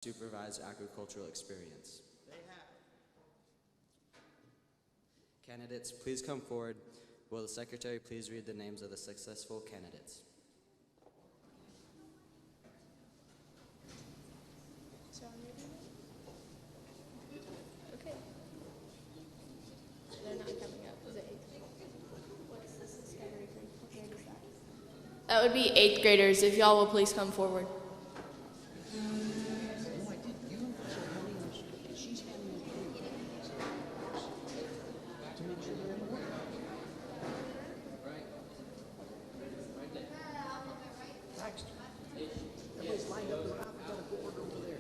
supervised agricultural experience. They have. Candidates, please come forward. Will the secretary please read the names of the successful candidates? So I'm reading it? Okay. They're not coming up. Is it 8th grade? What's this discovery group? What grade is that? That would be 8th graders, if y'all will please come forward. Everybody's lined up in alphabetical order over there.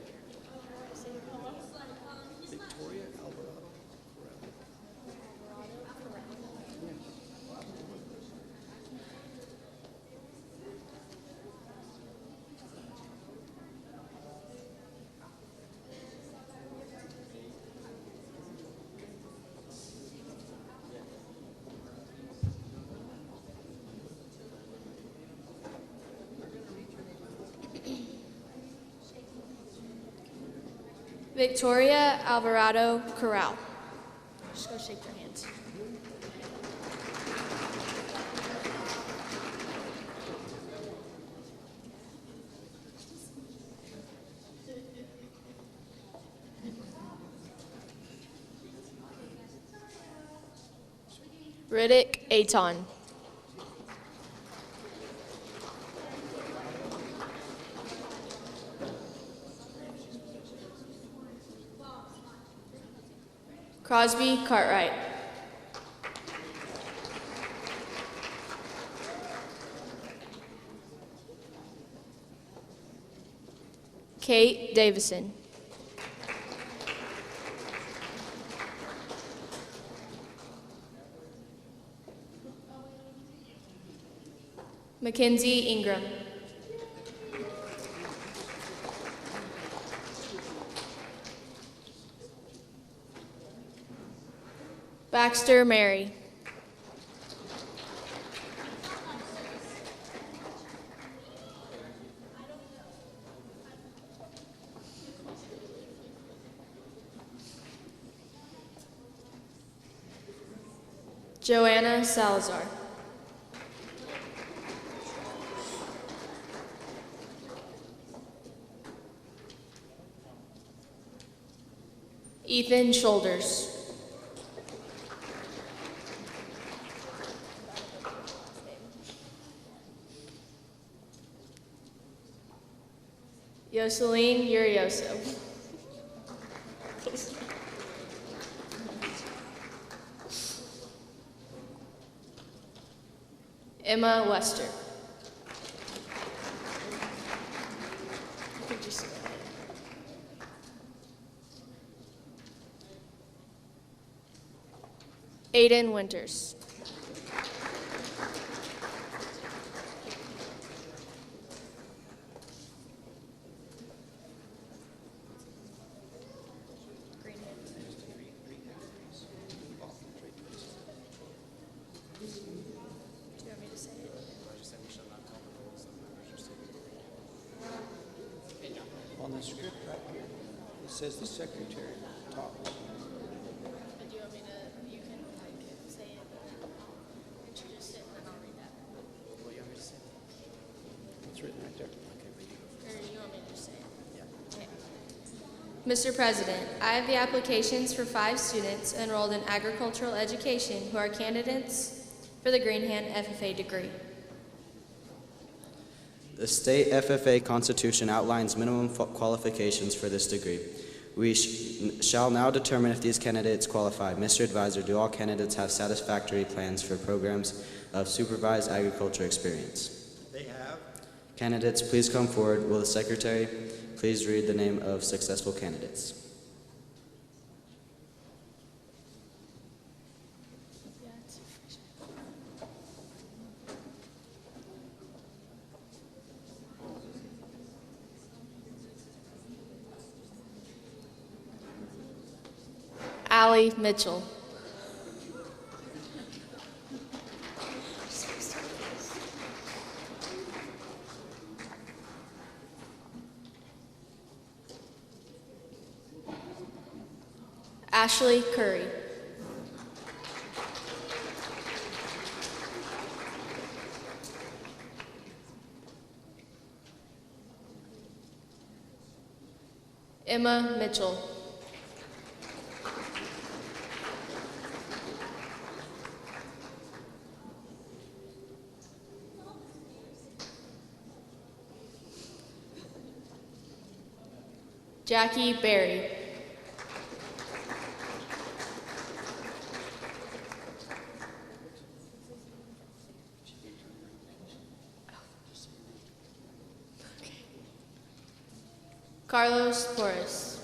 Victoria, Alvarado, Victoria Alvarado Corral. Just go shake their hands. Riddick Aton. Crosby Cartwright. Kate Davison. Mackenzie Ingram. Baxter Mary. Joanna Salazar. Ethan Shoulders. Yoseline Urioso. Emma Wester. Aiden Winters. on the script right here. It says the secretary top. Do you want me to, you can like say it, introduce it, and then I'll read that. What you want me to say? It's written right there. Okay, but you go Or you want me to just say it? Yeah. Okay. Mr. President, I have the applications for 5 students enrolled in agricultural education who are candidates for the Greenhand FFA degree. The state FFA Constitution outlines minimum qualifications for this degree. We shall now determine if these candidates qualify. Mr. Advisor, do all candidates have satisfactory plans for programs of supervised agriculture experience? They have. Candidates, please come forward. Will the Secretary please read the name of successful candidates? Allie Mitchell. Ashley Curry. Emma Mitchell. Jackie Berry. Carlos Torres.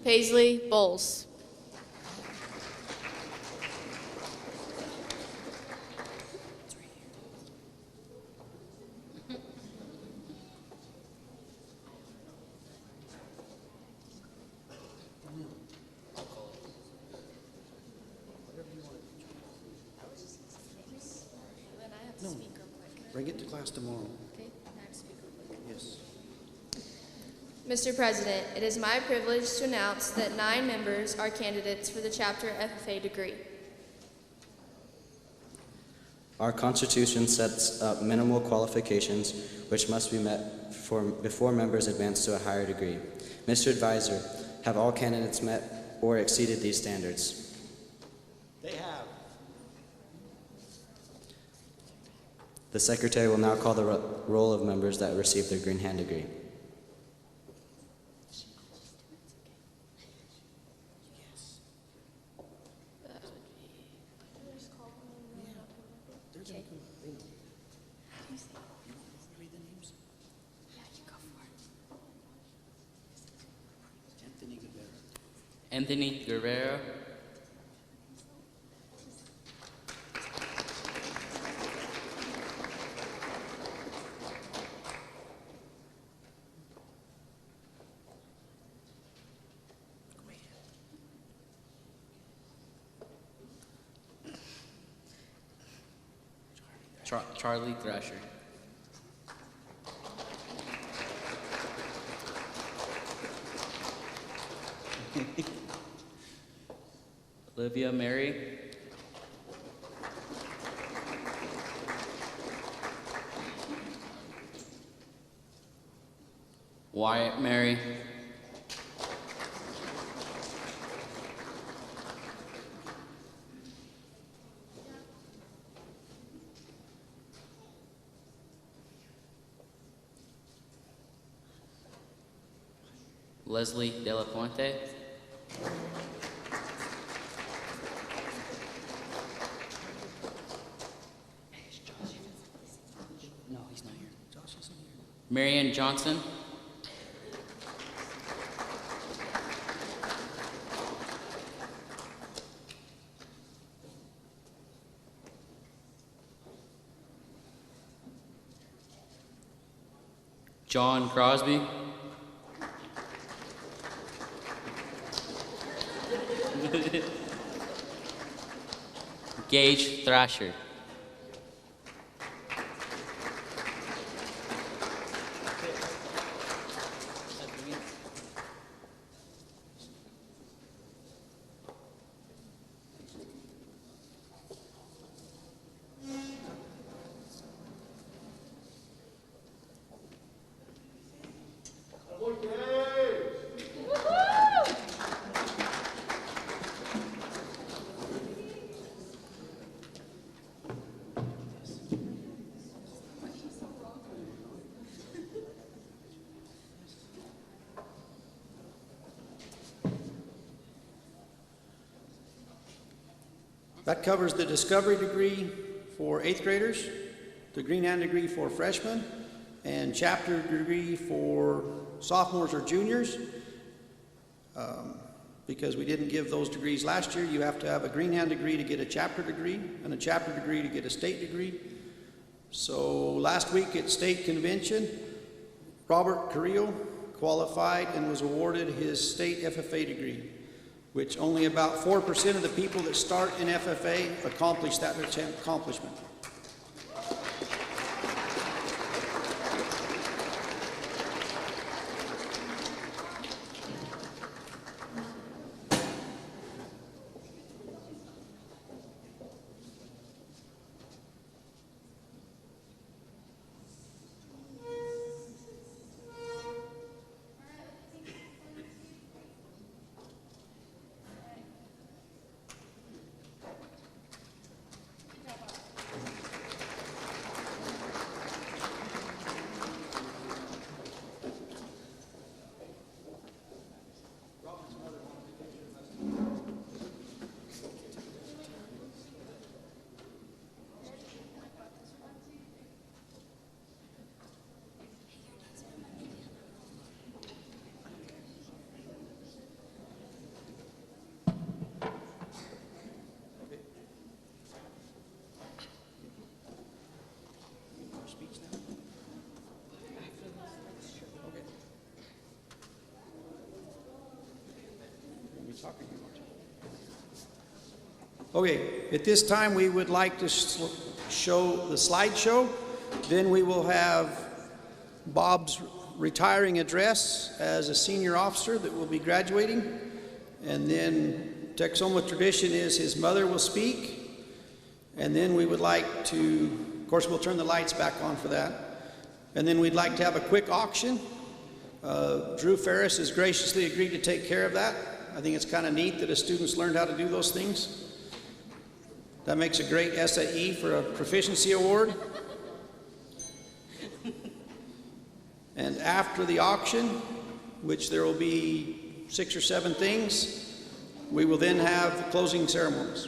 Paisley Bowles. No, bring it to class tomorrow. Yes. Mr. President, it is my privilege to announce that 9 members are candidates for the Chapter FFA degree. Our Constitution sets up minimal qualifications which must be met before members advance to a higher degree. Mr. Advisor, have all candidates met or exceeded these standards? They have. The Secretary will now call the roll of members that received their Green Hand degree. Anthony Guerrero. Charlie Thrasher. Olivia Mary. Wyatt Mary. Leslie De La Fuente. No, he's not here. Josh isn't here. Marianne Johnson. John Crosby. Gage Thrasher. That covers the Discovery degree for 8th graders, the Green Hand degree for freshmen, and chapter degree for sophomores or juniors. Because we didn't give those degrees last year, you have to have a Green Hand degree to get a chapter degree, and a chapter degree to get a state degree. So last week at state convention, Robert Carrillo qualified and was awarded his state FFA degree. which only about 4% of the people that start in FFA accomplish that accomplishment. Okay, at this time we would like to show the slideshow. Then we will have Bob's retiring address as a senior officer that will be graduating. And then Texoma tradition is his mother will speak. And then we would like to, of course, we'll turn the lights back on for that. And then we'd like to have a quick auction. Drew Ferris has graciously agreed to take care of that. I think it's kind of neat that his students learned how to do those things. That makes a great SAE for a proficiency award. And after the auction, which there will be 6 or 7 things, we will then have the closing ceremonies.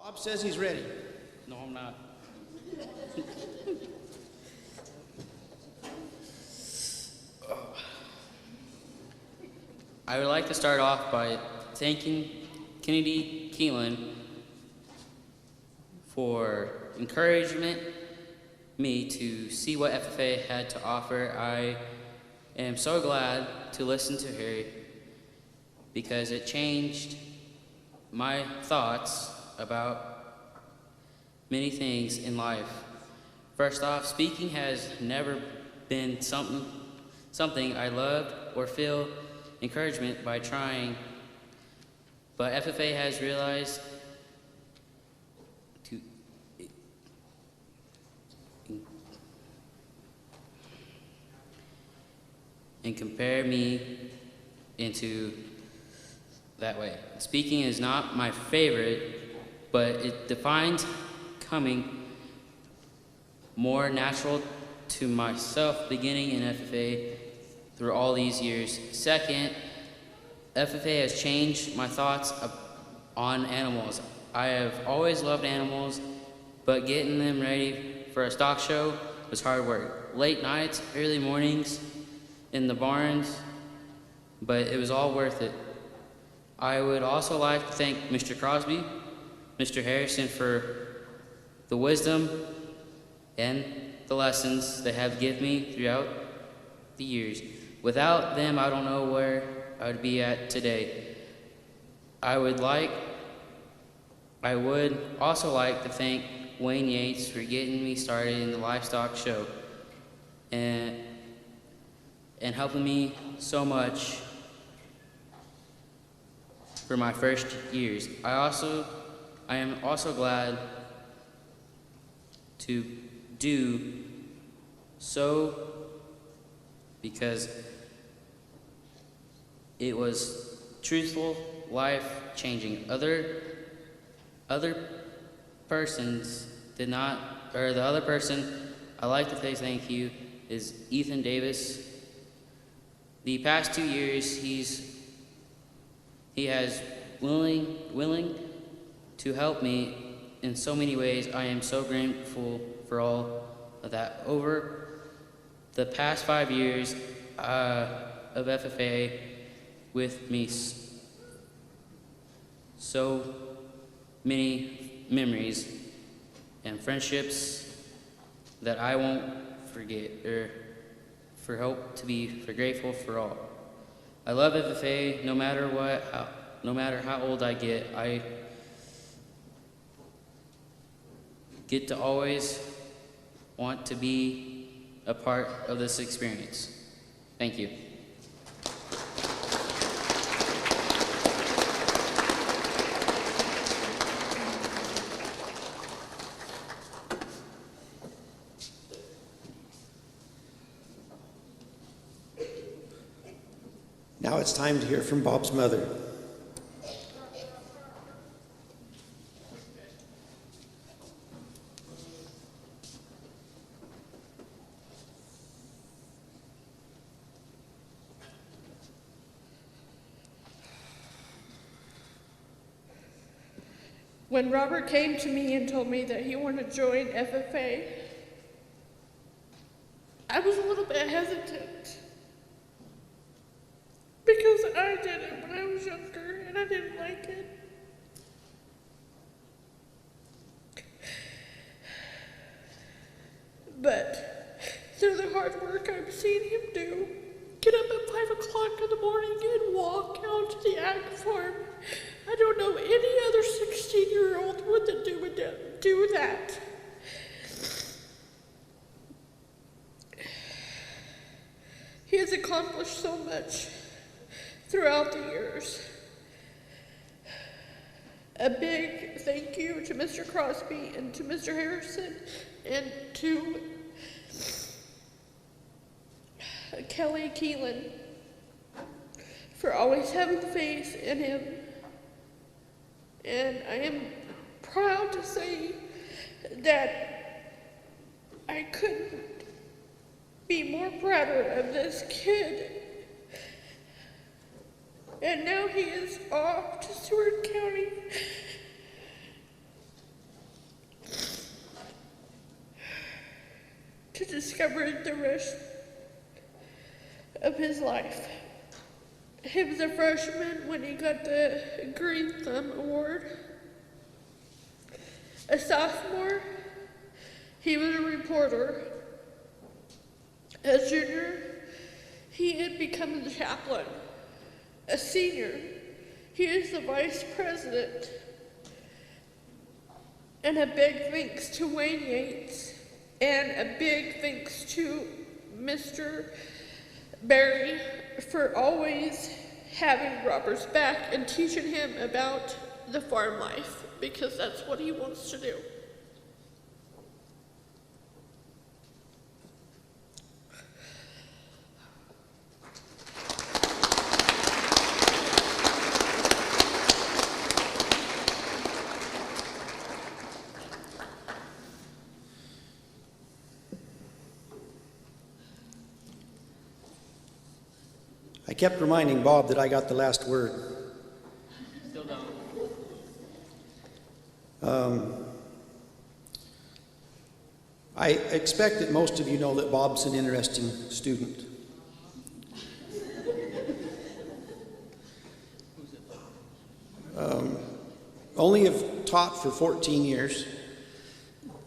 Bob says he's ready. No, I'm not. I would like to start off by thanking Kennedy Keelan for encouragement me to see what FFA had to offer. I am so glad to listen to her because it changed my thoughts about many things in life. First off, speaking has never been something I loved or feel encouragement by trying, but FFA has realized to and compare me into that way. Speaking is not my favorite, but it defines coming more natural to myself beginning in FFA through all these years. Second, FFA has changed my thoughts on animals. I have always loved animals, but getting them ready for a stock show was hard work. Late nights, early mornings in the barns, but it was all worth it. I would also like to thank Mr. Crosby, Mr. Harrison for the wisdom and the lessons they have given me throughout the years. Without them, I don't know where I would be at today. I would also like to thank Wayne Yates for getting me started in the livestock show and helping me so much for my first years. I am also glad to do so because it was truthful, life-changing. Other persons did not, or the other person I like to say thank you is Ethan Davis. The past 2 years, he has willing to help me in so many ways. I am so grateful for all of that. Over the past 5 years of FFA with me, so many memories and friendships that I won't forget, or for grateful for all. I love FFA no matter how old I get. I get to always want to be a part of this experience. Thank you. Now it's time to hear from Bob's mother. When Robert came to me and told me that he wanted to join FFA, I was a little bit hesitant because I did it when I was younger and I didn't like it. But through the hard work I've seen him do, get up at 5 o'clock in the morning and walk out to the ag farm, I don't know any other 16-year-old would do that. He has accomplished so much throughout the years. A big thank you to Mr. Crosby and to Mr. Harrison and to Kelly Keelan for always having faith in him. And I am proud to say that I couldn't be more prouder of this kid. And now he is off to Seward County discovering the rest of his life. He was a freshman when he got the Green Thumb Award. A sophomore, he was a reporter. A junior, he had become the chaplain. A senior, he is the vice president. And a big thanks to Wayne Yates, and a big thanks to Mr. Barry for always having Robert's back and teaching him about the farm life, because that's what he wants to do. I kept reminding Bob that I got the last word. Still don't. I expect that most of you know that Bob's an interesting student. Only have taught for 14 years,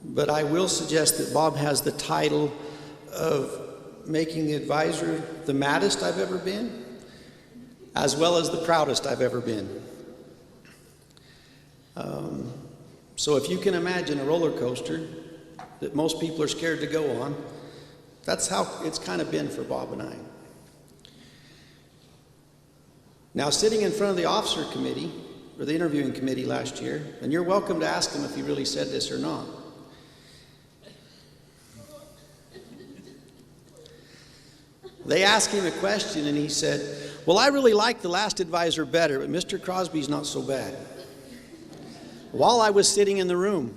but I will suggest that Bob has the title of making the advisor the maddest I've ever been, as well as the proudest I've ever been. So if you can imagine a roller coaster that most people are scared to go on, that's how it's kind of been for Bob and I. Now, sitting in front of the officer committee, or the interviewing committee last year, and you're welcome to ask him if he really said this or not. They asked him a question and he said, well, I really like the last advisor better, but Mr. Crosby's not so bad. While I was sitting in the room.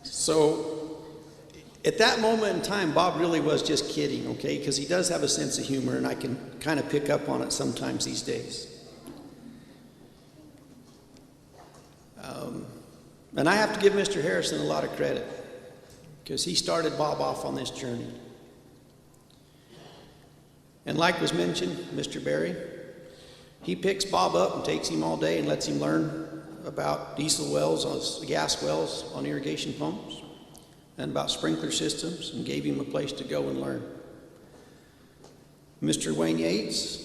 So at that moment in time, Bob really was just kidding, okay? Because he does have a sense of humor, and I can kind of pick up on it sometimes these days. And I have to give Mr. Harrison a lot of credit, because he started Bob off on this journey. And like was mentioned, Mr. Barry, he picks Bob up and takes him all day and lets him learn about diesel wells, gas wells on irrigation pumps, and about sprinkler systems, and gave him a place to go and learn. Mr. Wayne Yates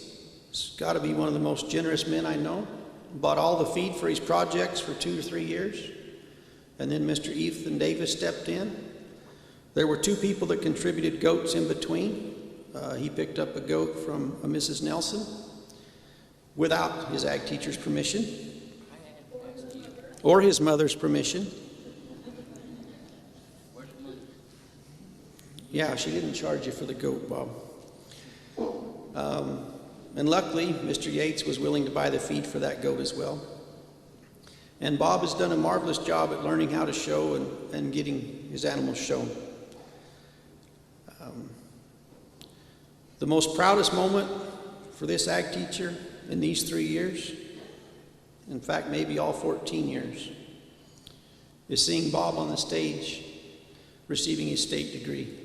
has got to be one of the most generous men I know. Bought all the feed for his projects for 2 or 3 years. And then Mr. Ethan Davis stepped in. There were 2 people that contributed goats in between. He picked up a goat from a Mrs. Nelson without his ag teacher's permission or his mother's permission. Yeah, she didn't charge you for the goat, Bob. And luckily, Mr. Yates was willing to buy the feed for that goat as well. And Bob has done a marvelous job at learning how to show and getting his animals shown. The most proudest moment for this ag teacher in these 3 years, in fact, maybe all 14 years, is seeing Bob on the stage receiving his state degree.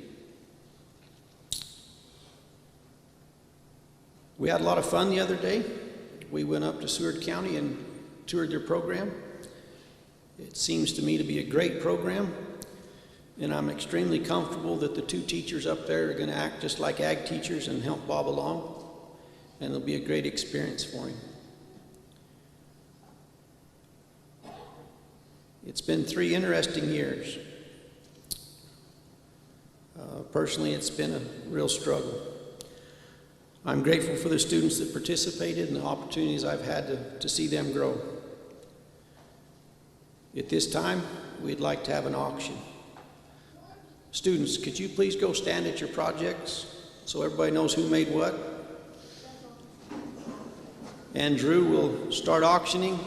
We had a lot of fun the other day. We went up to Seward County and toured their program. It seems to me to be a great program, and I'm extremely comfortable that the 2 teachers up there are going to act just like ag teachers and help Bob along, and it'll be a great experience for him. It's been 3 interesting years. Personally, it's been a real struggle. I'm grateful for the students that participated and the opportunities I've had to see them grow. At this time, we'd like to have an auction. Students, could you please go stand at your projects so everybody knows who made what? And Drew will start auctioning.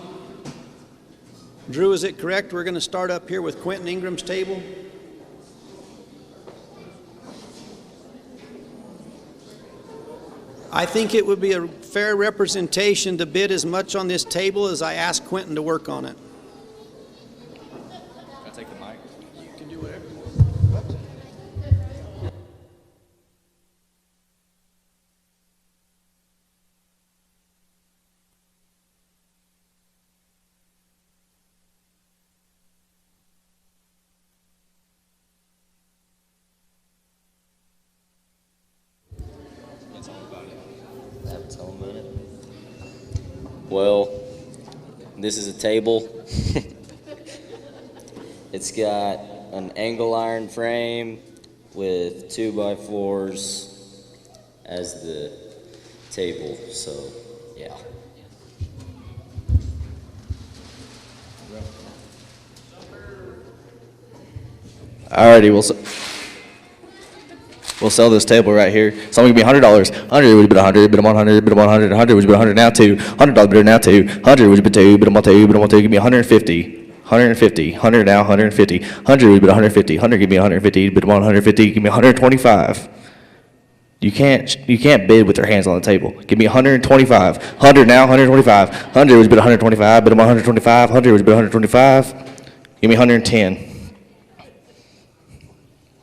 Drew, is it correct we're going to start up here with Quentin Ingram's table? I think it would be a fair representation to bid as much on this table as I asked Quentin to work on it. Can I take the mic? You can do whatever. Tell 'em about it. Well, this is a table. It's got an angle iron frame with 2x4s as the table, so yeah. Alrighty, we'll sell this table right here. It's only gonna be $100. 100 would be 100, bid 100, bid 100, 100 would be 100 now too. $100 bidder now too. 100 would be 2, bid 2, bid 2, give me 150. 150, 100 now, 150. 100 would be 150. 100 give me 150, bid 150, give me 125. You can't bid with your hands on the table. Give me 125. 100 now, 125. 100 would be 125, bid 125. 100 would be 125. Give me 110.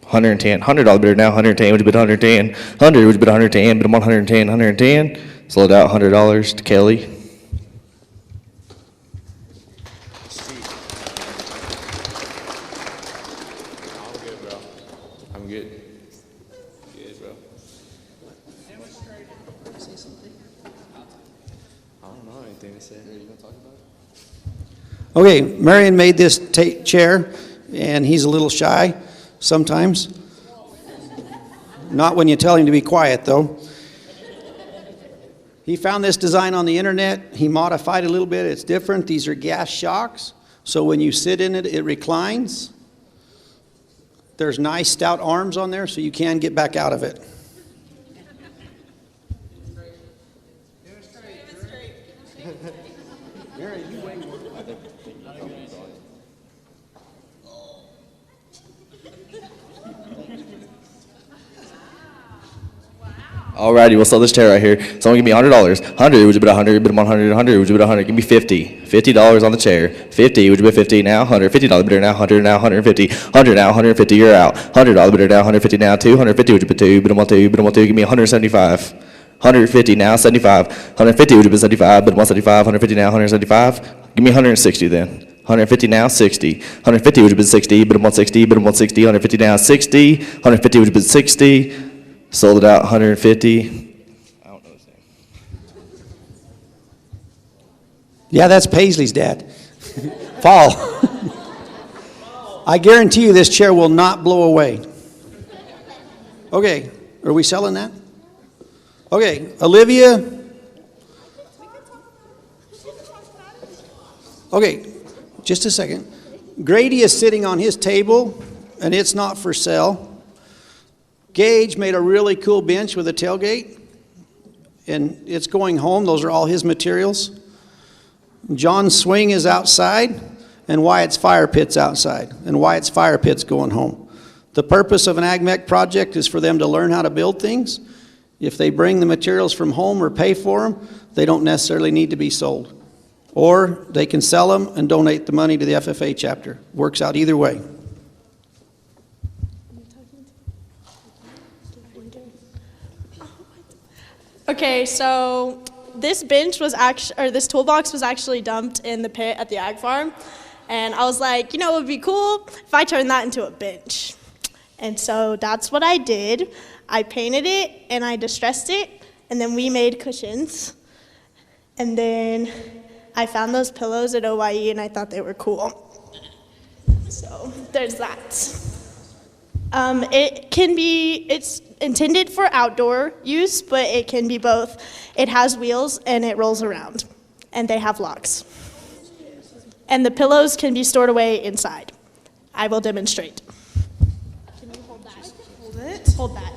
110. $100 bidder now, 110 would be 110. 100 would be 110, bid 110, 110. Sold out $100 to Kelly. I'm good. Good, bro. I don't know anything to say. Are you gonna talk about it? Okay, Marion made this chair, and he's a little shy sometimes. Not when you tell him to be quiet, though. He found this design on the internet. He modified it a little bit. It's different. These are gas shocks, so when you sit in it, it reclines. There's nice stout arms on there, so you can get back out of it. Alrighty, we'll sell this chair right here. It's only gonna be $100. 100 would you bid 100, bid 100, 100 would you bid 100, give me 50. $50 on the chair. 50 would you bid 50 now, 100, $50 bidder now, 100 now, 150, 100 now, 150, you're out. $100 bidder now, 150 now, 250 would you bid 2, bid 1 2, bid 1 2, give me 175. 150 now, 75. 150 would you bid 75, bid 175, 150 now, 175. Give me 160 then. 150 now, 60. 150 would you bid 60, bid 160, bid 160, 150 now, 60. 150 would you bid 60. Sold it out 150. I don't know his name. Yeah, that's Paisley's dad. Paul. I guarantee you this chair will not blow away. Okay, are we selling that? Okay, Olivia. Okay, just a second. Grady is sitting on his table, and it's not for sale. Gage made a really cool bench with a tailgate, and it's going home. Those are all his materials. John's swing is outside, and Wyatt's fire pit's outside, and Wyatt's fire pit's going home. The purpose of an AgMech project is for them to learn how to build things. If they bring the materials from home or pay for them, they don't necessarily need to be sold. Or they can sell them and donate the money to the FFA chapter. Works out either way. Okay, so this bench was actually, or this toolbox was actually dumped in the pit at the ag farm. And I was like, you know, it would be cool if I turned that into a bench. And so that's what I did. I painted it and I distressed it, and then we made cushions. And then I found those pillows at OYE and I thought they were cool. So there's that. It's intended for outdoor use, but it can be both. It has wheels and it rolls around, and they have locks. And the pillows can be stored away inside. I will demonstrate. Can you hold that? Hold it. Hold that.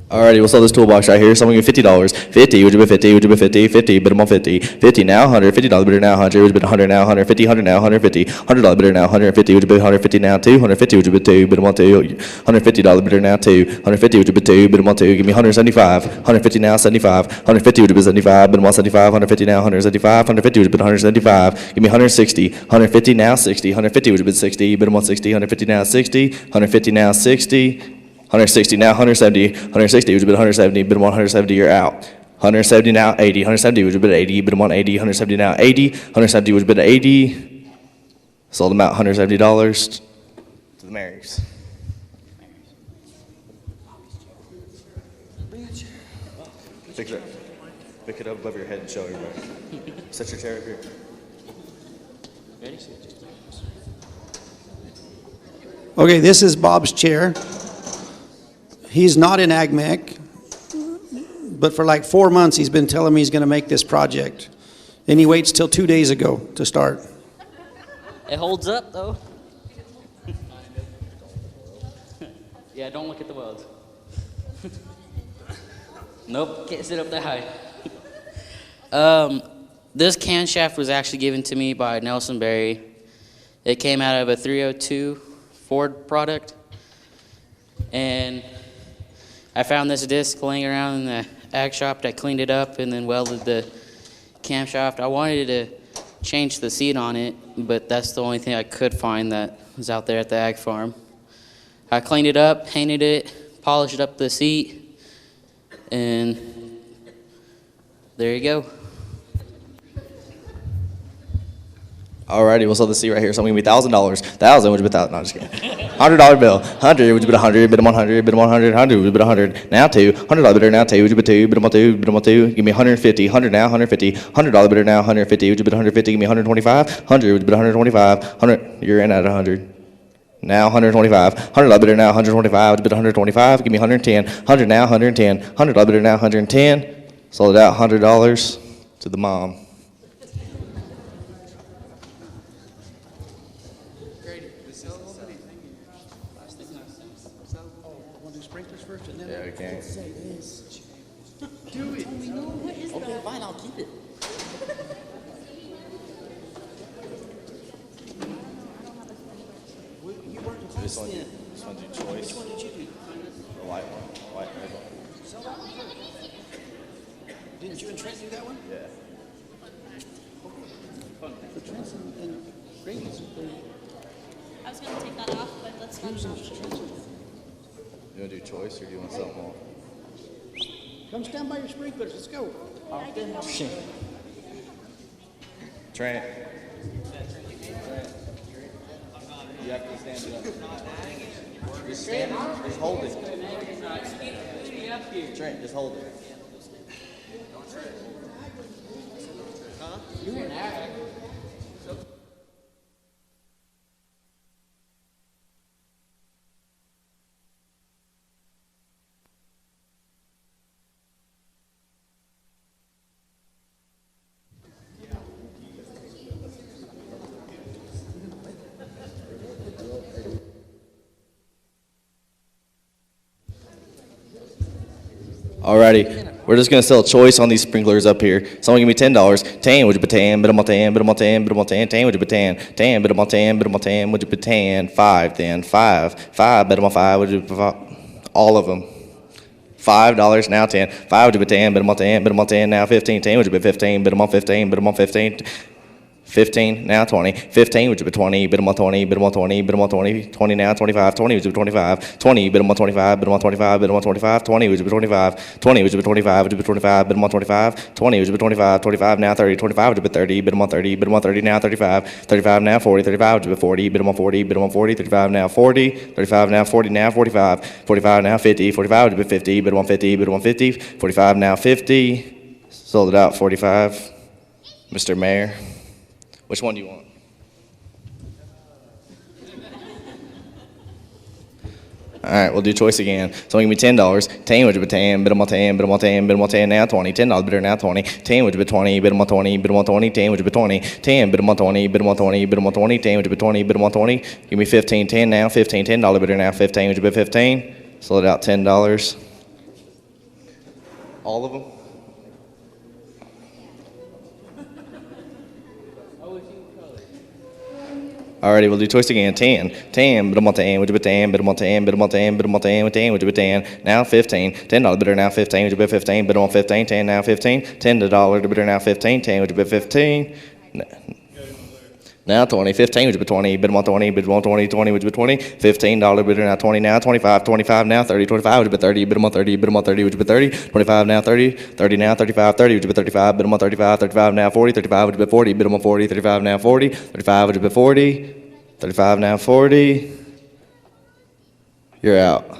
Alrighty, we'll sell this toolbox right here. So I'm gonna give $50. 50, would you bid 50, would you bid 50, 50, bid them on 50. 50 now, 100, $50 bidder now, 100, would you bid 100 now, 150, 100 now, 150, $100 bidder now, 150, would you bid 150 now, 2, 150, would you bid 2, bid them on 2, $150 bidder now, 2, 150, would you bid 2, bid them on 2, give me 175, 150 now, 75, 150, would you bid 75, bid them on 75, 150 now, 175, 150, would you bid 175, give me 160, 150 now, 60, 150, would you bid 60, bid them on 60, 150 now, 60, 150 now, 60, 160 now, 170, 160, would you bid 170, bid them on 170, you're out. 170 now, 80, 170, would you bid 80, bid them on 80, 170 now, 80, 170, would you bid 80, sold them out $170 to the Marys. Pick it up above your head and show everybody. Set your chair up here. Ready? Okay, this is Bob's chair. He's not in AgMech, but for like 4 months he's been telling me he's going to make this project. And he waits till 2 days ago to start. It holds up, though. Yeah, don't look at the welds. Nope, can't sit up that high. This camshaft was actually given to me by Nelson Berry. It came out of a 302 Ford product. And I found this disc laying around in the ag shop. I cleaned it up and then welded the camshaft. I wanted to change the seat on it, but that's the only thing I could find that was out there at the ag farm. I cleaned it up, painted it, polished up the seat, and there you go. Alrighty, we'll sell the seat right here. So I'm gonna be $1,000. 1,000, would you bid 1,000? No, just kidding. $100 bill. 100, would you bid 100? Bid them 100. Bid them 100. 100, would you bid 100? Now 2. $100 bidder now 2. Would you bid 2? Bid them on 2. Bid them on 2. Give me 150. 100 now. 150. $100 bidder now. 150. Would you bid 150? Give me 125. 100. Would you bid 125? 100. You're in at 100. Now 125. $100 bidder now. 125. Would you bid 125? Give me 110. 100 now. 110. $100 bidder now. 110. Sold it out $100 to the mom. Yeah, we can. Do it. Okay, fine, I'll keep it. This one do choice. Which one did you do? The white one. White red one. Didn't you and Trent do that one? Yeah. The Trent's and Grady's. I was going to take that off, but that's not an option. You want to do choice or do you want something more? Come stand by your sprinklers. Let's go. Trent. You have to stand it up. Just stand it. Just hold it. Trent, just hold it. Huh? You're an ag. Alrighty, we're just gonna sell choice on these sprinklers up here. Someone give me $10. 10, would you put 10? Bid them on 10, bid them on 10, bid them on 10, 10, would you put 10? 10, bid them on 10, bid them on 10, would you put 10? 5, then 5, 5, bid them on 5, would you put 5? All of them. $5, now 10. 5, would you put 10, bid them on 10, bid them on 10, now 15. 10, would you put 15, bid them on 15, bid them on 15. 15, now 20. 15, would you bid 20, bid them on 20, bid them on 20, bid them on 20. 20 now, 25. 20, would you bid 25. 20, bid them on 25, bid them on 25, bid them on 25. 20, would you bid 25. 20, would you bid 25, would you bid 25, bid them on 25. 20, would you bid 25. 25 now, 30. 25, would you bid 30, bid them on 30, bid them on 30 now, 35. 35 now, 40. 35, would you bid 40, bid them on 40, bid them on 40. 35 now, 40. 35 now, 40 now, 45. 45 now, 50. 45, would you bid 50, bid them on 50, bid them on 50. 45 now, 50. Sold it out, 45. Mr. Mayor. Which one do you want? All right, we'll do choice again. So give me $10. 10, would you bid 10? Bid them on 10, bid them on 10, bid them on 10, now 20. $10 bidder, now 20. 10, would you bid 20? Bid them on 20, bid them on 20. 10, would you bid 20? 10, bid them on 20, bid them on 20, bid them on 20. 10, would you bid 20? Bid them on 20. Give me 15. 10 now, 15. $10 bidder, now 15. Would you bid 15? Sold it out $10. All of them? Alrighty, we'll do twist again. 10, 10, bid 'em on 10, would you bid 10, bid 'em on 10, bid 'em on 10, bid 'em on 10, with 10, would you bid 10, now 15, $10 bidder now 15, would you bid 15, bid 'em on 15, 10 now 15, $10 to bidder now 15, 10, would you bid 15, now 20, 15, would you bid 20, bid 'em on 20, bid 'em on 20, 20, would you bid 20, $15 bidder now 20, now 25, 25 now 30, 25, would you bid 30, bid 'em on 30, bid 'em on 30, would you bid 30, 25 now 30, 30 now 35, 30, would you bid 35, bid 'em on 35, 35 now 40, 35, would you bid 40, bid 'em on 40, 35 now 40, 35, would you bid 40, 35 now 40. You're out.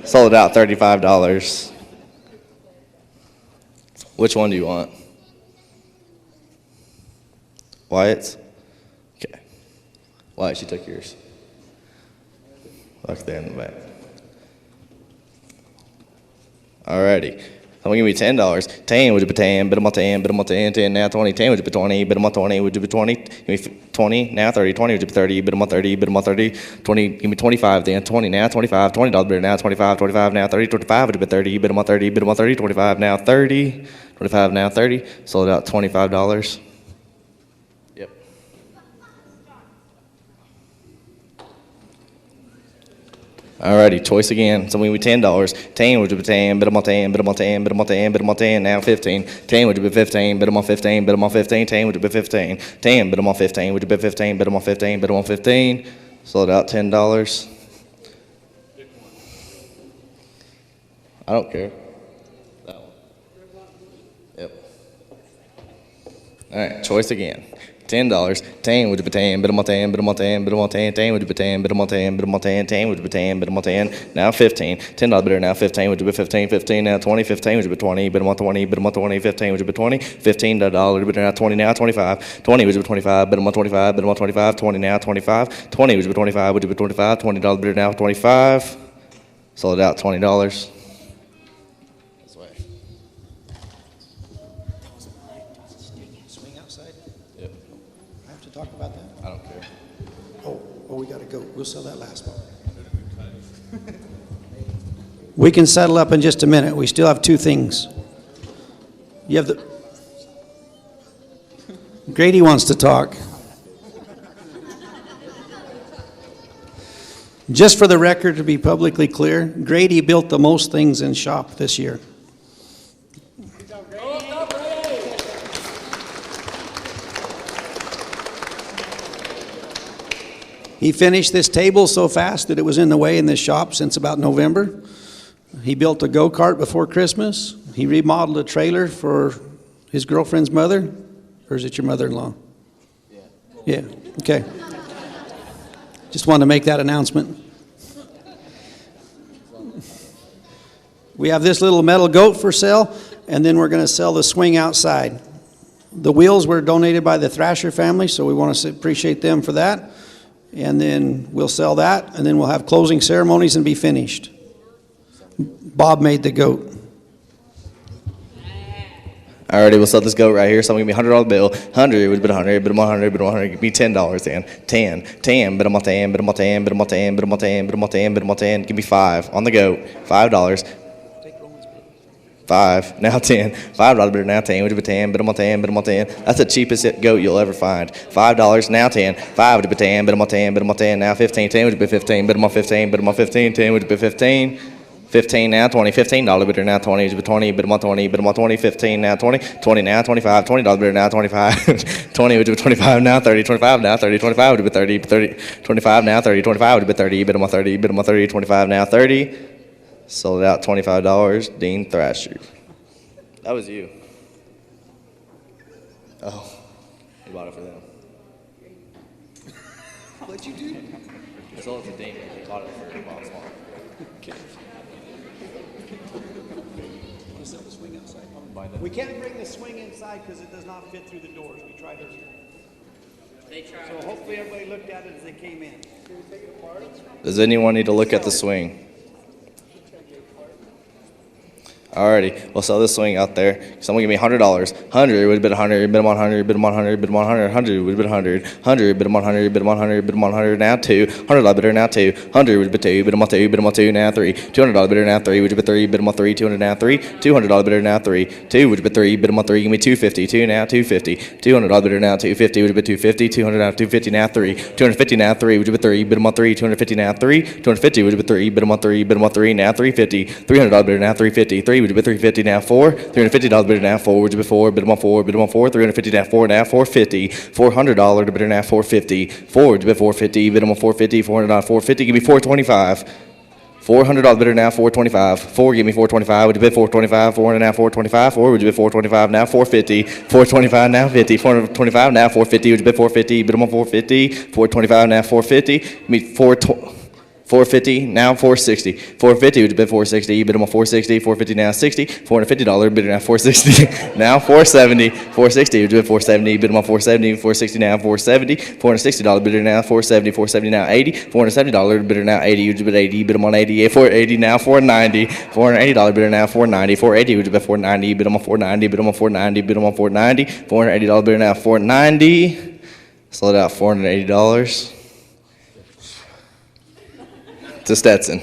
Sold out $35. Which one do you want? Wyatt's? Okay. Wyatt, she took yours. Look there in the back. Alrighty. Someone give me $10. 10, would you bid 10, bid 'em on 10, bid 'em on 10, 10 now 20, 10, would you bid 20, bid 'em on 20, would you bid 20, give me 20, now 30, 20, would you bid 30, bid 'em on 30, bid 'em on 30, 20, give me 25 then, 20 now 25, $20 bidder now 25, 25 now 30, 25, would you bid 30, bid 'em on 30, bid 'em on 30, 25 now 30, 25 now 30, sold out $25. Yep. Alrighty, choice again. So we give me $10. 10, would you bid 10, bid 'em on 10, bid 'em on 10, bid 'em on 10, bid 'em on 10, now 15. 10, would you bid 15, bid 'em on 15, bid 'em on 15, 10, would you bid 15. 10, bid 'em on 15, would you bid 15, bid 'em on 15, bid 'em on 15. Sold out $10. I don't care. That one. Yep. Alright, choice again. $10. 10, would you bid 10, bid 'em on 10, bid 'em on 10, bid 'em on 10, 10, would you bid 10, bid 'em on 10, bid 'em on 10, 10, would you bid 10, bid 'em on 10, now 15. $10 bidder now 15, would you bid 15, 15 now 20, 15, would you bid 20, bid 'em on 20, bid 'em on 20, 15, would you bid 20, $15 bidder now 20, now 25, 20, would you bid 25, bid 'em on 25, bid 'em on 25, 20 now 25, 20, would you bid 25, would you bid 25, $20 bidder now 25, sold out $20. This way. Swing outside? Yep. I have to talk about that? I don't care. Oh, we got to go. We'll sell that last one. We can settle up in just a minute. We still have two things. You have the... Grady wants to talk. Just for the record, to be publicly clear, Grady built the most things in shop this year. He finished this table so fast that it was in the way in this shop since about November. He built a go-kart before Christmas. He remodeled a trailer for his girlfriend's mother. Or is it your mother-in-law? Yeah. Okay. Just wanted to make that announcement. We have this little metal goat for sale, and then we're going to sell the swing outside. The wheels were donated by the Thrasher family, so we want to appreciate them for that. And then we'll sell that, and then we'll have closing ceremonies and be finished. Bob made the goat. Alrighty, we'll sell this goat right here. Someone give me $100 bill. 100 would bid 100, bid 100, bid 100. Give me $10 then. 10, 10, bid 'em on 10, bid 'em on 10, bid 'em on 10, bid 'em on 10, bid 'em on 10, bid 'em on 10. Give me 5 on the goat. $5. 5, now 10. $5 bidder, now 10. Would you bid 10, bid 'em on 10, bid 'em on 10. That's the cheapest goat you'll ever find. $5, now 10. 5 would you bid 10, bid 'em on 10, bid 'em on 10, now 15. 10 would you bid 15, bid 'em on 15, bid 'em on 15. 10 would you bid 15. 15 now 20, $15 bidder now 20, would you bid 20, bid 'em on 20, bid 'em on 20, 15 now 20, 20 now 25, $20 bidder now 25, 20 would you bid 25 now 30, 25 now 30, 25 would you bid 30, 30, 25 now 30, 25 would you bid 30, bid 'em on 30, bid 'em on 30, 25 now 30, sold out $25, Dean Thrasher. That was you. Oh, you bought it for them. What'd you do? I sold it to Dean, he bought it for Bob Smart. We can't bring the swing inside because it does not fit through the doors. We tried earlier. So hopefully everybody looked at it as they came in. Does anyone need to look at the swing? Alrighty, we'll sell this swing out there. Someone give me $100. 100 would have been 100, bid him on 100, bid him on 100, bid him on 100, 100 would have been 100, 100, bid him on 100, bid him on 100, bid him on 100, now 2, $100 bidder, now 2, 100 would have been 2, bid him on 2, bid him on 2, now 3, $200 bidder, now 3, would have been 3, bid him on 3, 200 now 3, $200 bidder, now 3, 2 would have been 3, bid him on 3, give me 250, 2 now 250, $200 bidder, now 250 would have been 250, 200 now 250 now 3, 250 now 3 would have been 3, bid him on 3, 250 now 3, 250 would have been 3, bid him on 3, bid him on 3 now 350, $300 bidder, now 350, 3 would have been 350 now 4, $350 bidder, now 4 would have been 4, bid him on 4, bid him on 4, 350 now 4, now 450, $400 bidder, now 450, 4 would have been 450, bid him on 450, $400 450, give me 425. $400 bidder, now 425. 4 give me 425. Would you bid 425? 400 now 425. 4 would you bid 425? Now 450. 425 now 50. 425 now 450. Would you bid 450? Bid them on 450. 425 now 450. Give me 450 now 460. 450 would you bid 460. You bid them on 460. 450 now 60. $450 bidder, now 460. Now 470. 460 would you bid 470. Bid them on 470. 460 now 470. $460 bidder, now 470. 470 now 80. $470 bidder, now 80. Would you bid 80. Bid them on 80. 480 now 490. $480 bidder, now 490. 480 would you bid 490. Bid them on 490. Bid them on 490. Bid them on 490. $480 bidder, now 490. Slow it out. $480. To Stetson.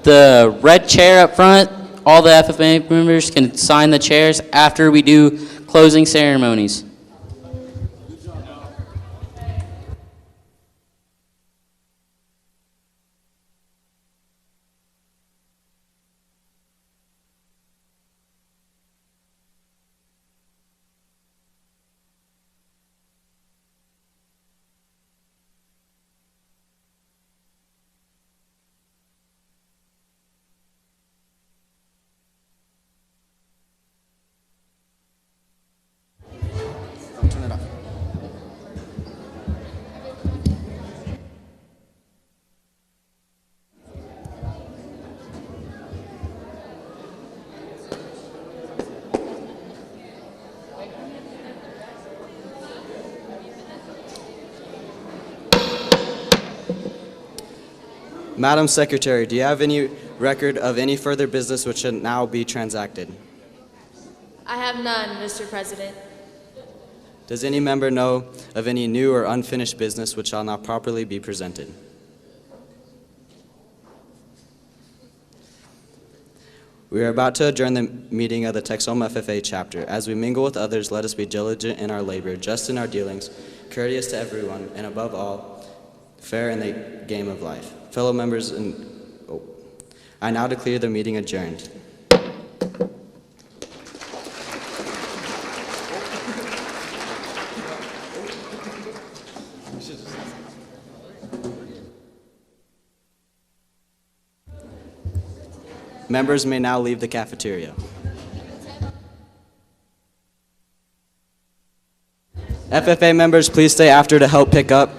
The red chair up front, all the FFA members can sign the chairs after we do closing ceremonies. Madam Secretary, do you have any record of any further business which should now be transacted? I have none, Mr. President. Does any member know of any new or unfinished business which shall not properly be presented? We are about to adjourn the meeting of the Texoma FFA chapter. As we mingle with others, let us be diligent in our labor, just in our dealings, courteous to everyone, and above all, fair in the game of life. Fellow members, I now declare the meeting adjourned. Members may now leave the cafeteria. FFA members, please stay after to help pick up